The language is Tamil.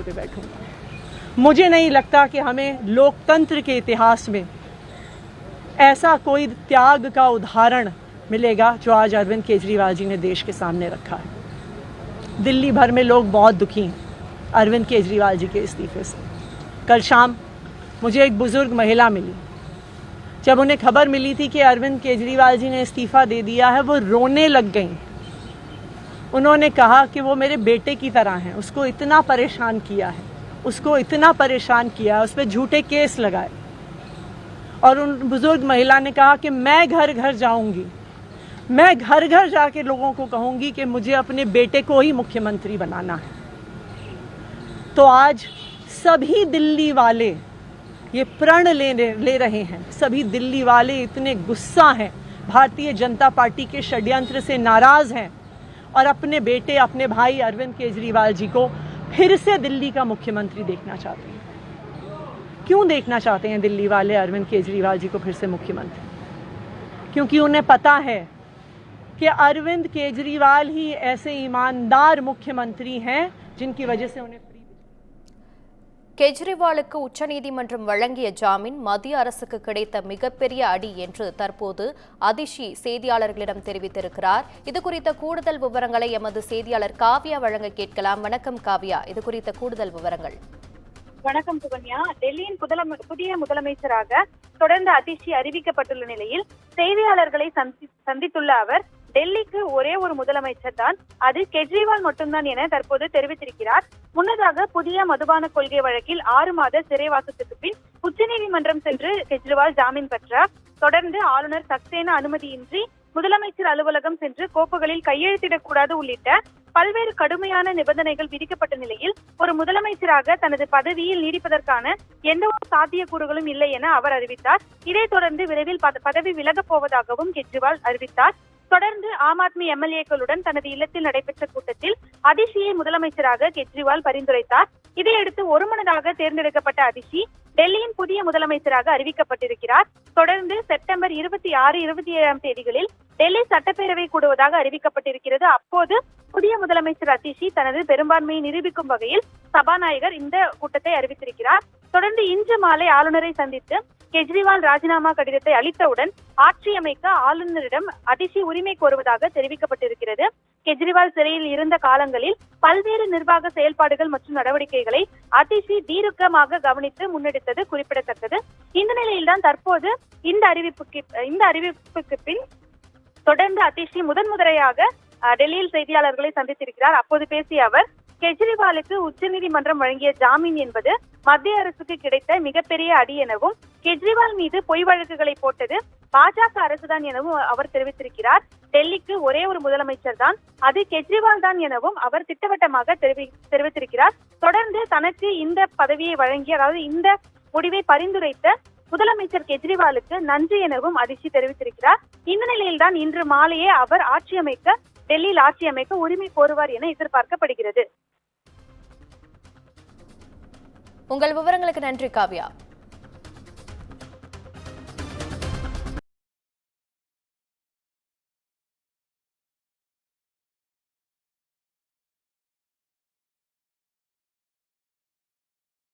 पे बैठूंगा। मुझे नहीं लगता कि हमें लोकतंत्र के इतिहास में ऐसा कोई त्याग का उदाहरण मिलेगा जो आज अरविंद केजरीवाल जी ने देश के सामने रखा है। दिल्ली भर में लोग बहुत दुखी हैं अरविंद केजरीवाल जी के इस्तीफे से। कल शाम मुझे एक बुजुर्ग महिला मिली। जब उन्हें खबर मिली थी कि अरविंद केजरीवाल जी ने इस्तीफा दे दिया है, वो रोने लग गईं। उन्होंने कहा कि वो मेरे बेटे की तरह हैं, उसको इतना परेशान किया है, उसको इतना परेशान किया, उस पर झूठे केस लगाए। और उन बुजुर्ग महिला ने कहा कि मैं घर घर जाऊंगी, मैं घर घर जाके लोगों को कहूंगी कि मुझे अपने बेटे को ही मुख्यमंत्री बनाना है। तो आज सभी दिल्ली वाले ये प्रण ले रहे हैं, सभी दिल्ली वाले इतने गुस्सा हैं, भारतीय जनता पार्टी के षड्यंत्र से नाराज हैं और अपने बेटे, अपने भाई अरविंद केजरीवाल जी को फिर से दिल्ली का मुख्यमंत्री देखना चाहते हैं। क्यों देखना चाहते हैं दिल्ली वाले अरविंद केजरीवाल जी को फिर से मुख्यमंत्री? क्योंकि उन्हें पता है कि अरविंद केजरीवाल ही ऐसे ईमानदार मुख्यमंत्री हैं जिनकी वजह से उन्हें கெஜ்ரிவாலுக்கு உச்சநீதிமன்றம் வழங்கிய ஜாமீன் மத்திய அரசுக்கு கிடைத்த மிகப்பெரிய அடி என்று தற்போது அதிஷி செய்தியாளர்களிடம் தெரிவித்திருக்கிறார். இது குறித்த கூடுதல் விவரங்களை எமது செய்தியாளர் காவ்யா வழங்க கேட்கலாம். வணக்கம் காவ்யா, இது குறித்த கூடுதல் விவரங்கள். வணக்கம் சுகன்யா. டெல்லியின் புதிய முதலமைச்சராக தொடர்ந்து அதிஷி அறிவிக்கப்பட்டுள்ள நிலையில் செய்தியாளர்களை சந்தித்துள்ள அவர் டெல்லிக்கு ஒரே ஒரு முதலமைச்சர் தான், அது கெஜ்ரிவால் மட்டும்தான் என தற்போது தெரிவித்திருக்கிறார். முன்னதாக புதிய மதுபான கொள்கை வழக்கில் 6 மாத சிறைவாசத்துக்கு பின் உச்சநீதிமன்றம் சென்று கெஜ்ரிவால் ஜாமீன் பெற்றார். தொடர்ந்து ஆளுநர் சக்சேனா அனுமதியின்றி முதலமைச்சர் அலுவலகம் சென்று கோப்புகளில் கையெழுத்திடக்கூடாது உள்ளிட்ட பல்வேறு கடுமையான நிபந்தனைகள் விதிக்கப்பட்ட நிலையில் ஒரு முதலமைச்சராக தனது பதவியில் நீடிப்பதற்கான எந்த ஒரு சாத்தியக்கூறுகளும் இல்லை என அவர் அறிவித்தார். இதைத் தொடர்ந்து விரைவில் பதவி விலகப் போவதாகவும் கெஜ்ரிவால் அறிவித்தார். தொடர்ந்து ஆம் ஆத்மி எம்எல்ஏக்களுடன் தனது இல்லத்தில் நடைபெற்ற கூட்டத்தில் அதிஷியை முதலமைச்சராக கெஜ்ரிவால் பரிந்துரைத்தார். இதையடுத்து ஒருமனதாக தேர்ந்தெடுக்கப்பட்ட அதிஷி டெல்லியின் புதிய முதலமைச்சராக அறிவிக்கப்பட்டிருக்கிறார். தொடர்ந்து செப்டம்பர் 26, 27 தேதிகளில் டெல்லி சட்டப்பேரவை கூடுவதாக அறிவிக்கப்பட்டிருக்கிறது. அப்போது புதிய முதலமைச்சர் அதிஷி தனது பெரும்பான்மையை நிரூபிக்கும் வகையில் சபாநாயகர் இந்த கூட்டத்தை அறிவித்திருக்கிறார். தொடர்ந்து இன்று மாலை ஆளுநரை சந்தித்து கெஜ்ரிவால் ராஜினாமா கடிதத்தை அளித்தவுடன் ஆட்சி அமைக்க ஆளுநரிடம் அதிஷி உரிமை கோருவதாக தெரிவிக்கப்பட்டிருக்கிறது. கெஜ்ரிவால் சிறையில் இருந்த காலங்களில் பல்வேறு நிர்வாக செயல்பாடுகள் மற்றும் நடவடிக்கைகளை அதிஷி தீர்க்கமாக கவனித்து முன்னெடுத்தது குறிப்பிடத்தக்கது. இந்த நிலையில்தான் தற்போது இந்த அறிவிப்புக்கு பின் தொடர்ந்து அதிஷி முதன்முறையாக டெல்லியில் செய்தியாளர்களை சந்தித்திருக்கிறார். அப்போது பேசிய அவர், கெஜ்ரிவாலுக்கு உச்சநீதிமன்றம் வழங்கிய ஜாமீன் என்பது மத்திய அரசுக்கு கிடைத்த மிகப்பெரிய அடி எனவும், கெஜ்ரிவால் மீது பொய் வழக்குகளை போட்டது பாஜக அரசுதான் எனவும் அவர் தெரிவித்திருக்கிறார். டெல்லிக்கு ஒரே ஒரு முதலமைச்சர் தான், அது கெஜ்ரிவால் தான் எனவும் அவர் திட்டவட்டமாக தெரிவித்திருக்கிறார். தொடர்ந்து தனக்கு இந்த பதவியை வழங்கிய, அதாவது இந்த முடிவை பரிந்துரைத்த முதலமைச்சர் கெஜ்ரிவாலுக்கு நன்றி எனவும் அதிஷி தெரிவித்திருக்கிறார். இந்த நிலையில்தான் இன்று மாலையே அவர் டெல்லியில் ஆட்சி அமைக்க உரிமை கோருவார் என எதிர்பார்க்கப்படுகிறது. உங்கள் விவரங்களுக்கு நன்றி காவ்யா.